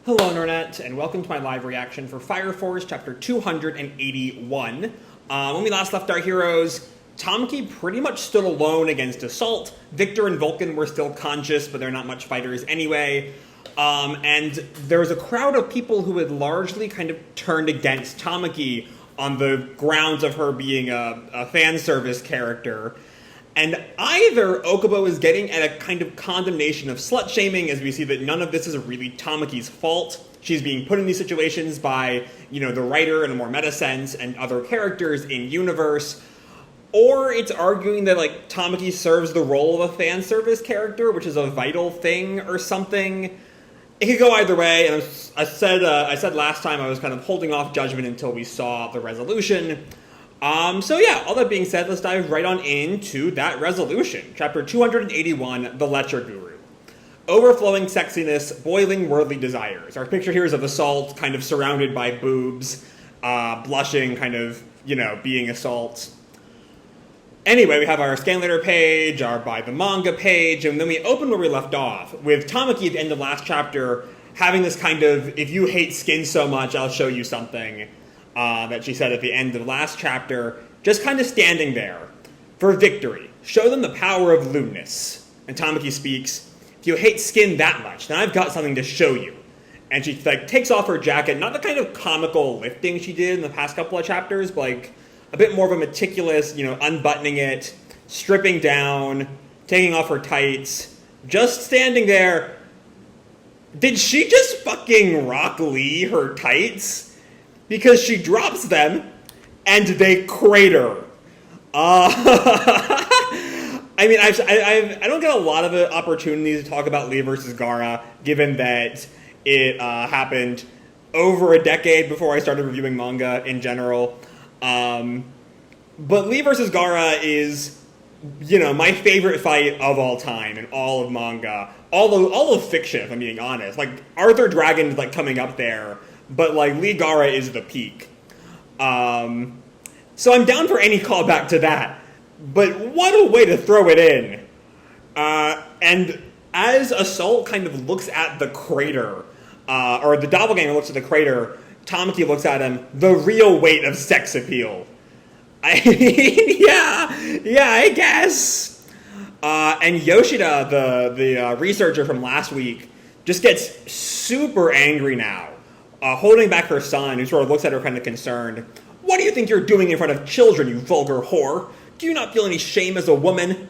Hello, Internet, and welcome to my live reaction for Fire Force Chapter 281. When we last left our heroes, Tamaki pretty much stood alone against Assault. Victor and Vulcan were still conscious, but they're not much fighters anyway. And there was a crowd of people who had largely kind of turned against Tamaki on the grounds of her being a fan service character. And either Okubo is getting at a kind of condemnation of slut-shaming, as we see that none of this is really Tamaki's fault. She's being put in these situations by, the writer in a more meta sense and other characters in universe. Or it's arguing that, Tamaki serves the role of a fan service character, which is a vital thing or something. It could go either way, and I said last time I was kind of holding off judgment until we saw the resolution. So yeah, all that being said, let's dive right on into that resolution. Chapter 281, The Lecher Guru. Overflowing sexiness, boiling worldly desires. Our picture here is of Assault, kind of surrounded by boobs, blushing, kind of, being Assault. Anyway, we have our scan later page, our by the manga page, and then we open where we left off, with Tamaki at the end of last chapter having this kind of, if you hate skin so much, I'll show you something. That she said at the end of last chapter, just kind of standing there for victory. Show them the power of lewdness. And Tamaki speaks, if you hate skin that much, then I've got something to show you. And she takes off her jacket, not the kind of comical lifting she did in the past couple of chapters, but a bit more of a meticulous, unbuttoning it, stripping down, taking off her tights, just standing there. Did she just fucking Rock Lee her tights? Because she drops them, and they crater. I mean, I don't get a lot of opportunities to talk about Lee versus Gaara, given that it happened over a decade before I started reviewing manga in general. But Lee versus Gaara is, my favorite fight of all time in all of manga. All of fiction, if I'm being honest. Arthur Dragon's, coming up there. But, Lee Gaara is the peak. So I'm down for any callback to that. But what a way to throw it in. And as Assault kind of looks at the crater, or the doppelganger looks at the crater, Tamaki looks at him, the real weight of sex appeal. yeah, I guess. And Yoshida, the researcher from last week, just gets super angry now. Holding back her son, who sort of looks at her kind of concerned. What do you think you're doing in front of children, you vulgar whore? Do you not feel any shame as a woman?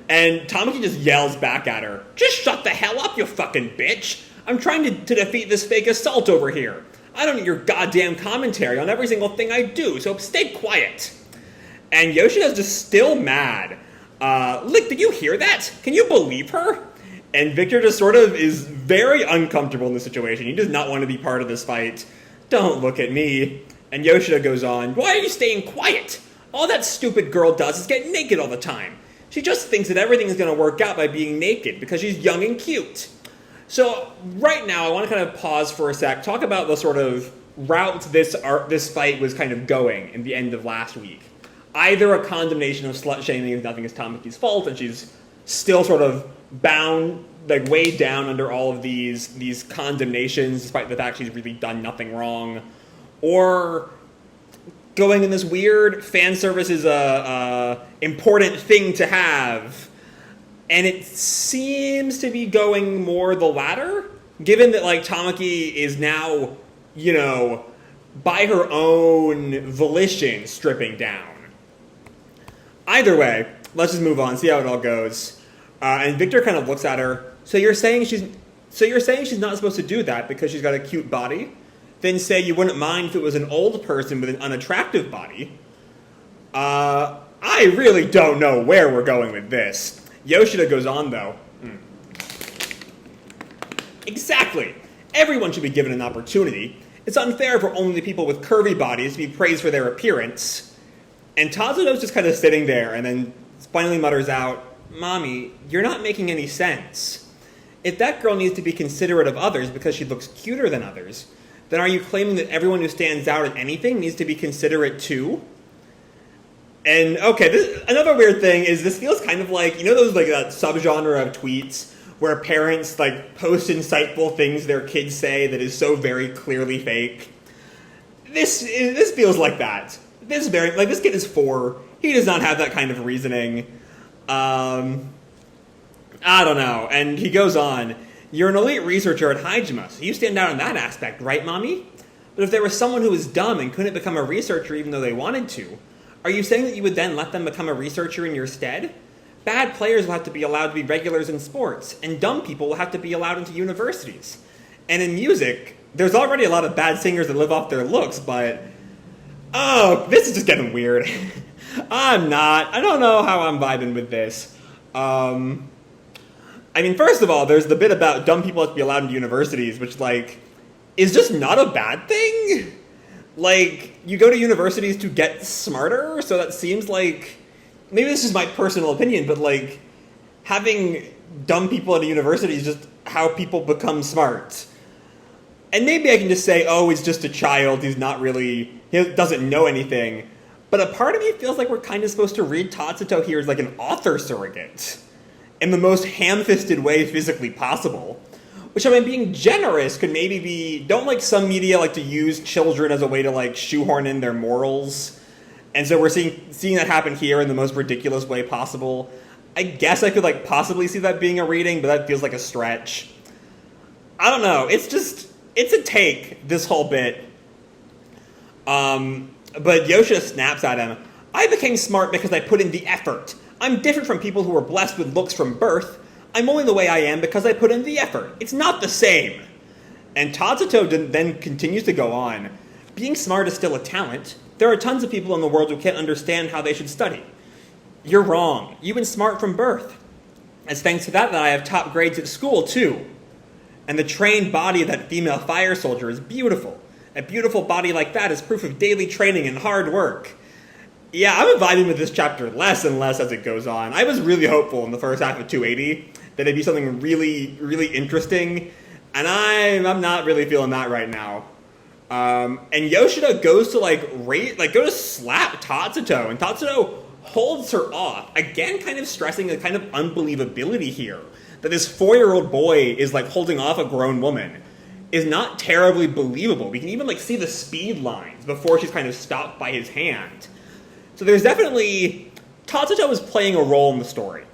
And Tamaki just yells back at her. Just shut the hell up, you fucking bitch. I'm trying to defeat this fake Assault over here. I don't need your goddamn commentary on every single thing I do, so stay quiet. And Yoshida's just still mad. Licht, did you hear that? Can you believe her? And Victor just sort of is very uncomfortable in the situation. He does not want to be part of this fight. Don't look at me. And Yoshida goes on, why are you staying quiet? All that stupid girl does is get naked all the time. She just thinks that everything is going to work out by being naked because she's young and cute. So right now I want to kind of pause for a sec, talk about the sort of route this fight was kind of going in the end of last week. Either a condemnation of slut-shaming if nothing is Tamaki's fault and she's still sort of bound, weighed down under all of these condemnations, despite the fact she's really done nothing wrong, or going in this weird fan service is a important thing to have, and it seems to be going more the latter, given that Tamaki is now, by her own volition stripping down. Either way, let's just move on, see how it all goes. And Victor kind of looks at her. So you're saying she's not supposed to do that because she's got a cute body? Then say you wouldn't mind if it was an old person with an unattractive body. I really don't know where we're going with this. Yoshida goes on though. Exactly. Everyone should be given an opportunity. It's unfair for only people with curvy bodies to be praised for their appearance. And Tatsuto's just kind of sitting there and then finally mutters out, Mommy, you're not making any sense. If that girl needs to be considerate of others because she looks cuter than others, then are you claiming that everyone who stands out at anything needs to be considerate too? And, okay, another weird thing is this feels kind of like, those, that subgenre of tweets where parents, like, post insightful things their kids say that is so very clearly fake. This feels like that. This kid is 4. He does not have that kind of reasoning. I don't know. And he goes on, "You're an elite researcher at Hajima, so you stand out in that aspect, right, Mommy? But if there was someone who was dumb and couldn't become a researcher even though they wanted to, are you saying that you would then let them become a researcher in your stead? Bad players will have to be allowed to be regulars in sports, and dumb people will have to be allowed into universities. And in music, there's already a lot of bad singers that live off their looks, but... Oh, this is just getting weird. I don't know how I'm vibing with this. I mean, first of all, there's the bit about dumb people have to be allowed into universities, which, like, is just not a bad thing. Like, you go to universities to get smarter, so that seems like... Maybe this is my personal opinion, but, like, having dumb people at a university is just how people become smart. And maybe I can just say, oh, he's just a child, he doesn't know anything. But a part of me feels like we're kind of supposed to read Tatsuto here as, like, an author surrogate. In the most ham-fisted way physically possible. Which, I mean, being generous could maybe be... Don't, like, some media like to use children as a way to, like, shoehorn in their morals? And so we're seeing that happen here in the most ridiculous way possible. I guess I could, like, possibly see that being a reading, but that feels like a stretch. I don't know. It's a take, this whole bit. But Yoshida snaps at him. "I became smart because I put in the effort. I'm different from people who were blessed with looks from birth. I'm only the way I am because I put in the effort. It's not the same." And Tatsuto then continues to go on. "Being smart is still a talent. There are tons of people in the world who can't understand how they should study. You're wrong. You've been smart from birth. It's thanks to that I have top grades at school, too. And the trained body of that female fire soldier is beautiful. A beautiful body like that is proof of daily training and hard work." Yeah, I'm vibing with this chapter less and less as it goes on. I was really hopeful in the first half of 280 that it'd be something really, really interesting, and I'm not really feeling that right now. And Yoshida goes to go to slap Tatsuto, and Tatsuto holds her off, again kind of stressing the kind of unbelievability here, that this 4-year-old boy is like holding off a grown woman, is not terribly believable. We can even like see the speed lines before she's kind of stopped by his hand. So there's definitely... Tatsuto is playing a role in the story,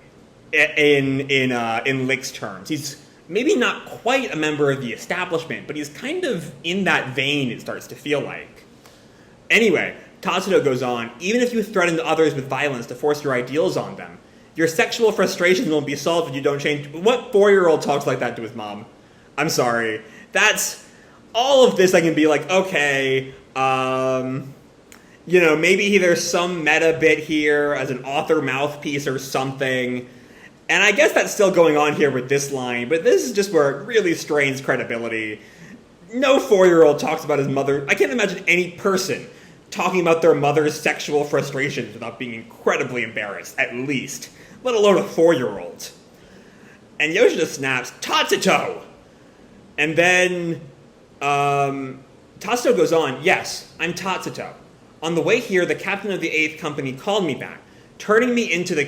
in Licht's terms. He's maybe not quite a member of the establishment, but he's kind of in that vein, it starts to feel like. Anyway, Tatsuto goes on, "Even if you threaten others with violence to force your ideals on them, your sexual frustrations won't be solved if you don't change." What 4-year-old talks like that to his mom? I'm sorry. That's... All of this I can be like, okay, maybe there's some meta bit here as an author mouthpiece or something. And I guess that's still going on here with this line, but this is just where it really strains credibility. No 4-year-old talks about his mother. I can't imagine any person talking about their mother's sexual frustrations without being incredibly embarrassed, at least. Let alone a 4-year-old. And Yoshida snaps, "Tatsuto!" And then Tatsuto goes on, "Yes, I'm Tatsuto. On the way here, the captain of the 8th Company called me back, turning me into a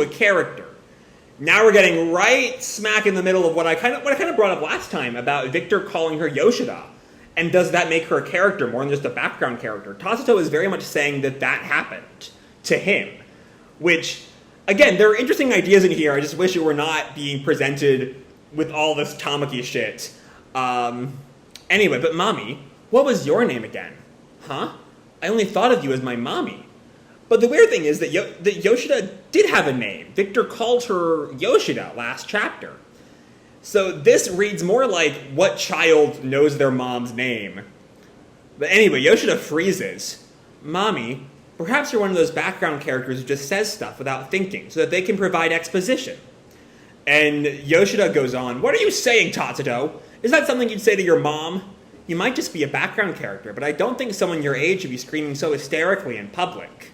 character." Now we're getting right smack in the middle of what I kind of brought up last time about Victor calling her Yoshida. And does that make her a character more than just a background character? Tatsuto is very much saying that happened to him. Which, again, there are interesting ideas in here. I just wish it were not being presented with all this Tamaki shit. Anyway, but Mommy, what was your name again? Huh? I only thought of you as my mommy. But the weird thing is that Yoshida did have a name. Victor called her Yoshida last chapter. So this reads more like what child knows their mom's name. But anyway, Yoshida freezes. "Mommy, perhaps you're one of those background characters who just says stuff without thinking so that they can provide exposition." And Yoshida goes on, "What are you saying, Tatsuto? Is that something you'd say to your mom? You might just be a background character, but I don't think someone your age should be screaming so hysterically in public."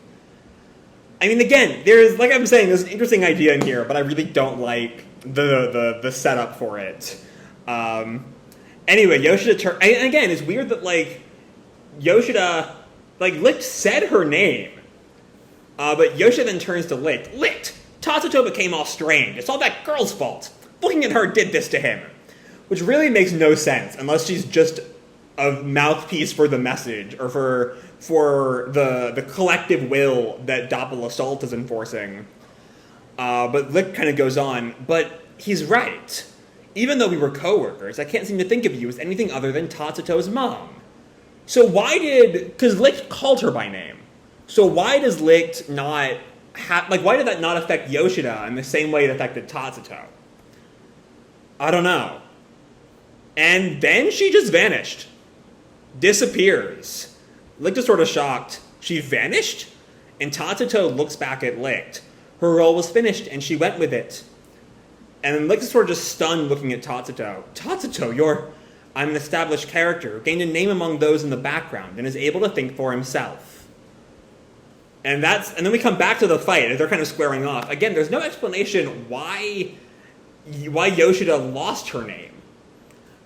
I mean, again, there's an interesting idea in here, but I really don't like the setup for it. Anyway, Yoshida and again, it's weird that, Yoshida, Licht said her name, but Yoshida then turns to Licht. "Licht, Tatsuto became all strained. It's all that girl's fault. Looking at her did this to him. Which really makes no sense, unless she's just a mouthpiece for the message, or for the collective will that Doppel Assault is enforcing. But Licht kind of goes on, but he's right. Even though we were co-workers, I can't seem to think of you as anything other than Tatsuto's mom. So because Licht called her by name. So why does Licht not why did that not affect Yoshida in the same way it affected Tatsuto? I don't know. And then she just vanished. Disappears. Licht is sort of shocked. She vanished? And Tatsuto looks back at Licht. Her role was finished, and she went with it. And then Licht is sort of just stunned looking at Tatsuto. Tatsuto, I'm an established character, gained a name among those in the background, and is able to think for himself. And then we come back to the fight, and they're kind of squaring off. Again, there's no explanation why Yoshida lost her name.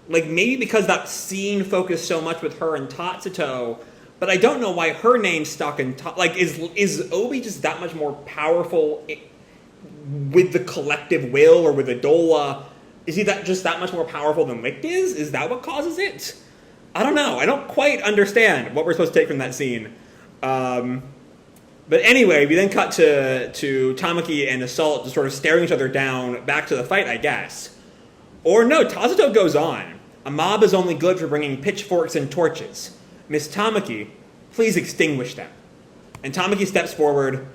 Maybe because that scene focused so much with her and Tatsuto, but I don't know why her name stuck in... is Obi just that much more powerful with the collective will, or with Adola? Is he just that much more powerful than Licht is? Is that what causes it? I don't know. I don't quite understand what we're supposed to take from that scene. But anyway, we then cut to Tamaki and Assault just sort of staring each other down, back to the fight, I guess. Or no, Tatsuto goes on. A mob is only good for bringing pitchforks and torches. Miss Tamaki, please extinguish them. And Tamaki steps forward,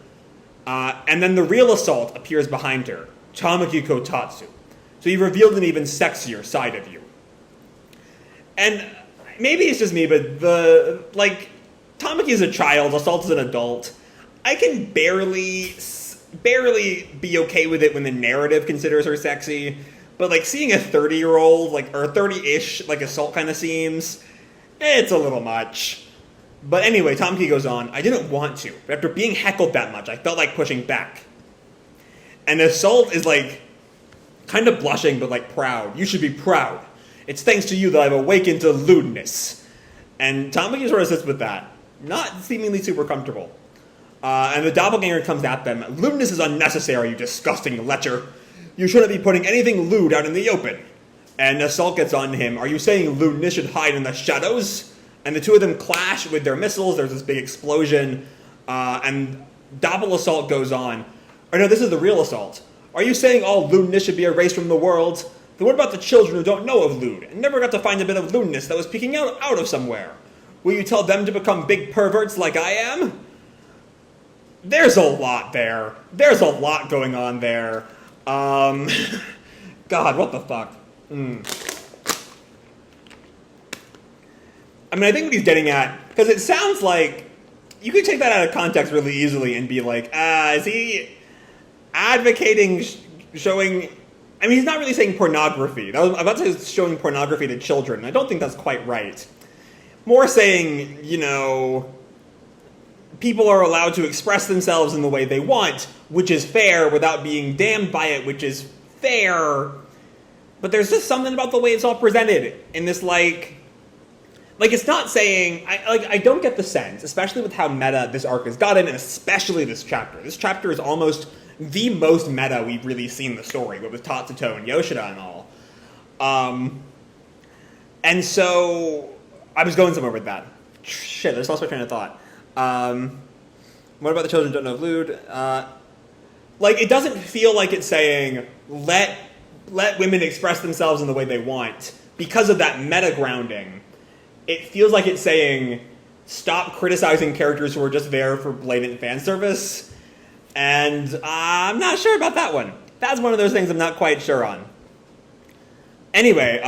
and then the real Assault appears behind her. Tamaki Kotatsu. So he revealed an even sexier side of you. And maybe it's just me, but Tamaki is a child, Assault is an adult. I can barely be okay with it when the narrative considers her sexy. But seeing a 30-year-old, or 30-ish, Assault kind of seems, it's a little much. But anyway, Tamaki goes on, I didn't want to, but after being heckled that much, I felt like pushing back. And Assault is kind of blushing, but proud. You should be proud. It's thanks to you that I've awakened to lewdness. And Tamaki sort of sits with that, not seemingly super comfortable. And the doppelganger comes at them. Lewdness is unnecessary, you disgusting lecher. You shouldn't be putting anything lewd out in the open. And Assault gets on to him. Are you saying lewdness should hide in the shadows? And the two of them clash with their missiles. There's this big explosion. And Doppel Assault goes on. Or no, this is the real Assault. Are you saying all lewdness should be erased from the world? Then what about the children who don't know of lewd and never got to find a bit of lewdness that was peeking out of somewhere? Will you tell them to become big perverts like I am? There's a lot there. There's a lot going on there. God, what the fuck? I mean, I think what he's getting at, because it sounds like you could take that out of context really easily and be is he advocating showing... I mean, he's not really saying pornography. I'm about to say showing pornography to children. I don't think that's quite right. More saying, people are allowed to express themselves in the way they want, which is fair, without being damned by it, which is fair. But there's just something about the way it's all presented in this, it's not saying... I don't get the sense, especially with how meta this arc has gotten, and especially this chapter. This chapter is almost the most meta we've really seen the story, with Tatsuto and Yoshida and all. And so... I was going somewhere with that. Shit, there's lost my train of thought. What about the children who don't know of lewd? It doesn't feel like it's saying, let women express themselves in the way they want. Because of that meta-grounding, it feels like it's saying, stop criticizing characters who are just there for blatant fan service. And I'm not sure about that one. That's one of those things I'm not quite sure on. Anyway,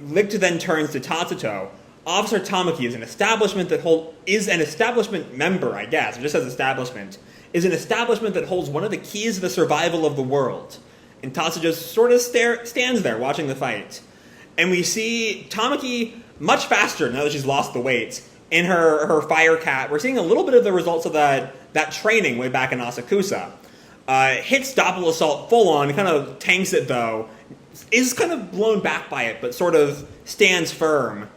Licht then turns to Tatsuto. Officer Tamaki is an establishment member, I guess. It just says establishment. Is an establishment that holds one of the keys to the survival of the world. And Tatsuto just sort of stands there watching the fight. And we see Tamaki much faster now that she's lost the weight in her fire cat. We're seeing a little bit of the results of that training way back in Asakusa. Hits Doppel Assault full on, kind of tanks it though. Is kind of blown back by it, but sort of stands firm.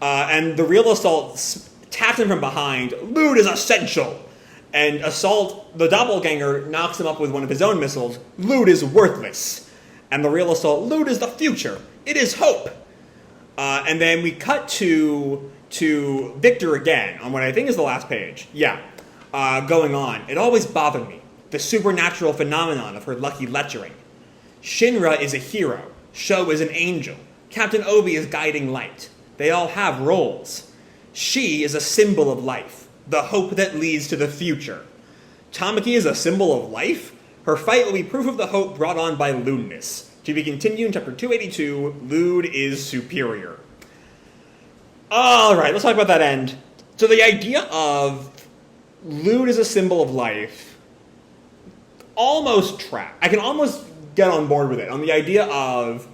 And the real Assault attacks him from behind. Lewd is essential. And Assault, the doppelganger, knocks him up with one of his own missiles. Loot is worthless. And the real Assault, loot is the future. It is hope. And then we cut to Victor again on what I think is the last page. Yeah. Going on. It always bothered me. The supernatural phenomenon of her lucky lettering. Shinra is a hero. Sho is an angel. Captain Obi is guiding light. They all have roles. She is a symbol of life. The hope that leads to the future. Tamaki is a symbol of life? Her fight will be proof of the hope brought on by lewdness. To be continued in chapter 282, lewd is superior. Alright, let's talk about that end. So the idea of lewd as a symbol of life, almost track. I can almost get on board with it. On the idea of,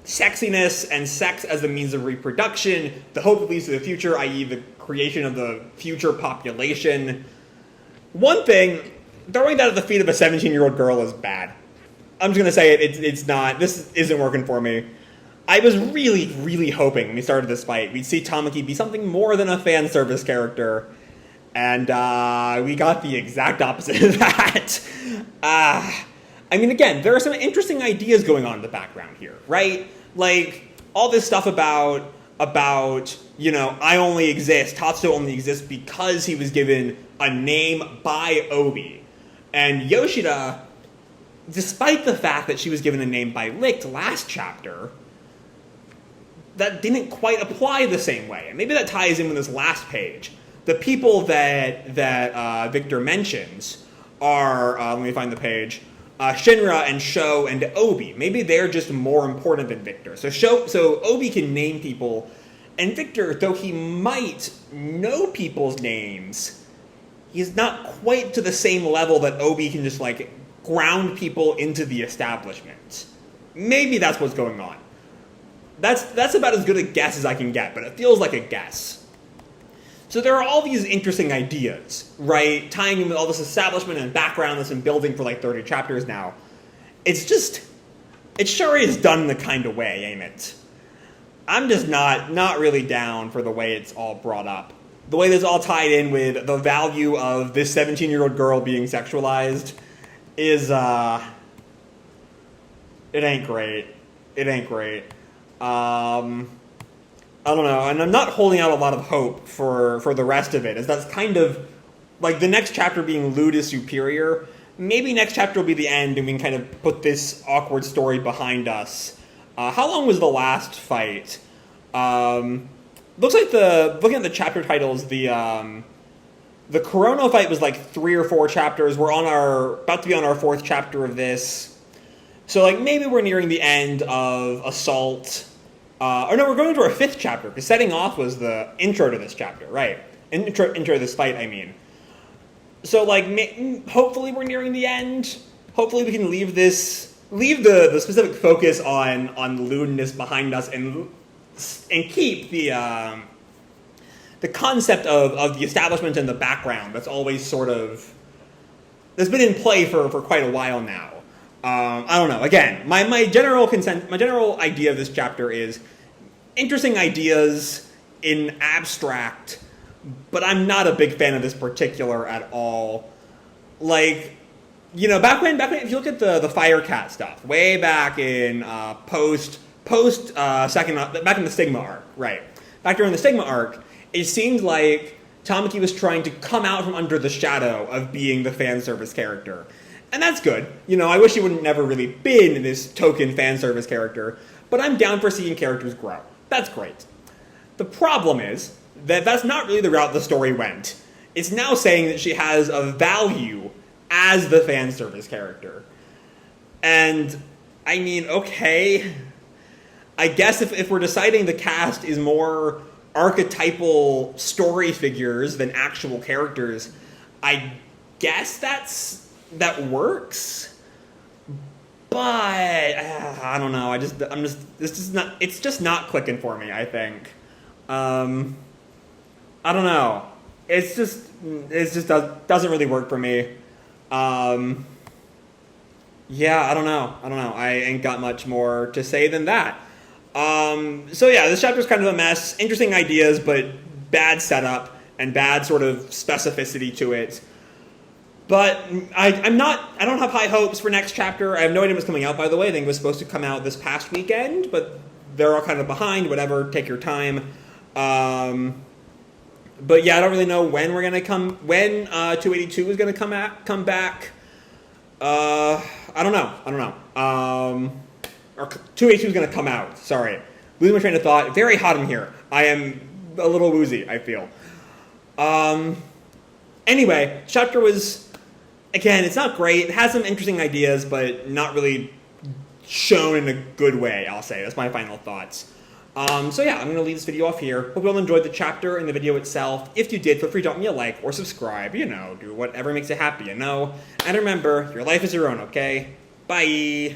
sexiness and sex as a means of reproduction, the hope that leads to the future, i.e. the creation of the future population. One thing, throwing that at the feet of a 17-year-old girl is bad. I'm just going to say it's not, this isn't working for me. I was really, really hoping when we started this fight, we'd see Tamaki be something more than a fan service character. And we got the exact opposite of that. Again, there are some interesting ideas going on in the background here, right? Like, all this stuff about I only exist, Tatsuto only exists because he was given a name by Obi. And Yoshida, despite the fact that she was given a name by Licht last chapter, that didn't quite apply the same way. And maybe that ties in with this last page. The people that Victor mentions are, let me find the page, Shinra and Sho and Obi. Maybe they're just more important than Victor. So Obi can name people, and Victor, though he might know people's names, he's not quite to the same level that Obi can just, ground people into the establishment. Maybe that's what's going on. That's about as good a guess as I can get, but it feels like a guess. So there are all these interesting ideas, right? Tying in with all this establishment and background that's been building for 30 chapters now. It sure is done in the kind of way, ain't it? I'm just not really down for the way it's all brought up. The way that's all tied in with the value of this 17-year-old girl being sexualized is, it ain't great. It ain't great. I don't know, and I'm not holding out a lot of hope for the rest of it, as that's kind of, the next chapter being lewd is superior. Maybe next chapter will be the end, and we can kind of put this awkward story behind us. How long was the last fight? Looks like looking at the chapter titles, the Corona fight was 3 or 4 chapters. We're about to be on our 4th chapter of this. So, maybe we're nearing the end of Assault. Or no, we're going into our 5th chapter, because setting off was the intro to this chapter, right? Intro to this fight, I mean. So, hopefully we're nearing the end. Hopefully we can leave the specific focus on lewdness behind us and keep the concept of the establishment in the background that's always that's been in play for quite a while now. I don't know. Again, my general idea of this chapter is interesting ideas in abstract, but I'm not a big fan of this particular at all. Back when if you look at the Firecat stuff, way back in post second back in the Stigma arc, right? Back during the Stigma arc, it seemed like Tamaki was trying to come out from under the shadow of being the fan service character. And that's good. I wish he would have never really been this token fan service character, but I'm down for seeing characters grow. That's great. The problem is that that's not really the route the story went. It's now saying that she has a value as the fan service character. And, okay. I guess if we're deciding the cast is more archetypal story figures than actual characters, I guess that works, but I don't know. It's just not clicking for me, I think. I don't know. It just doesn't really work for me. Yeah, I don't know. I ain't got much more to say than that. So yeah, this chapter's kind of a mess. Interesting ideas, but bad setup. and bad sort of specificity to it. But I don't have high hopes for next chapter. I have no idea what's coming out, by the way. I think it was supposed to come out this past weekend, but they're all kind of behind. Whatever, take your time. But yeah, I don't really know when 282 is gonna come back. I don't know. Or 282 is gonna come out. Sorry, losing my train of thought. Very hot in here. I am a little woozy, I feel. Anyway, chapter was, again, it's not great. It has some interesting ideas, but not really shown in a good way, I'll say. That's my final thoughts. So yeah, I'm going to leave this video off here. Hope you all enjoyed the chapter and the video itself. If you did, feel free to drop me a like or subscribe. You know, do whatever makes you happy, you know? And remember, your life is your own, okay? Bye!